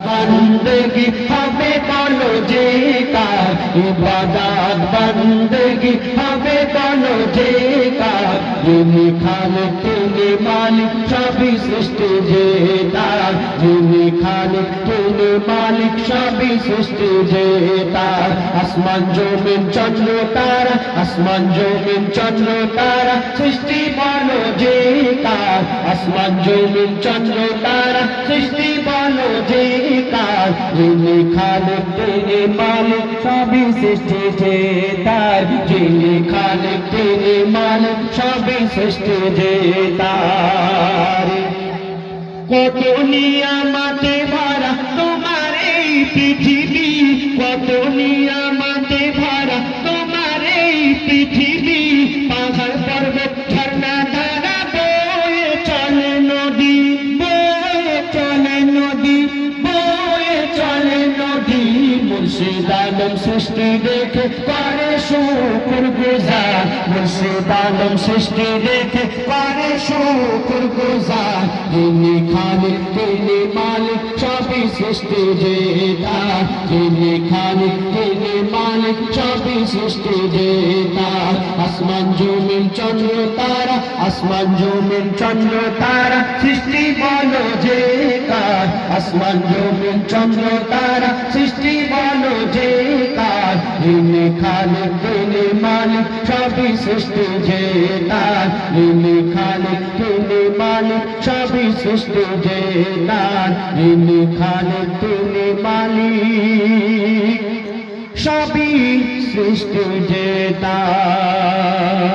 বন্দেগি হবে বলো যে কার, ইবাদত বন্দেগি হবে বলো যে কার, যিনি খালিক তিনি মালিক সবই সৃষ্টি যে তার, যিনি খালিক তিনি মালিক সবই সৃষ্টি যে তার। আসমান জমিন চন্দ্র তারা, আসমান জমিন চন্দ্র তারা সৃষ্টি বলো যে কার, আসমান জমিন চন্দ্র তারা সৃষ্টি বলো যে কার, যিনি খালিক তিনি মালিক সবই সৃষ্টি যে তার, যিনি খালিক তিনি মালিক সবই সৃষ্টি যে তার। কত নিয়ামতে ভরা তোমার এই পৃথিবী, কত নিয়ামতে ভরা তোমার এই পৃথিবী, পাহাড় পর্বত ঝর্ণা ধারা বয়ে চলে নদী, বয়ে চলে নদী, বয়ে চলে নদী। মুর্শিদ আলম সৃষ্টি দেখে করে শুকর গুজার, মুর্শিদ আলম সৃষ্টি দেখে করে শুকর গুজার, যিনি খালিক তিনি মালিক সবই সৃষ্টি যে তার, যিনি খালিক তিনি মালিক সবই সৃষ্টি যে তার। আসমান জমিন চন্দ্র তারা, আসমান জমিন চন্দ্র তারা সৃষ্টি বলো যে কার, আসমান জমিন চন্দ্র তারা সৃষ্টি বলো যে কার, যিনি খালিক তিনি মালিক সবই সৃষ্টি যে তার, যিনি খালিক তিনি মালিক সবই সৃষ্টি যে তার, যিনি খালিক তিনি মালিক সবই সৃষ্টি যে তার।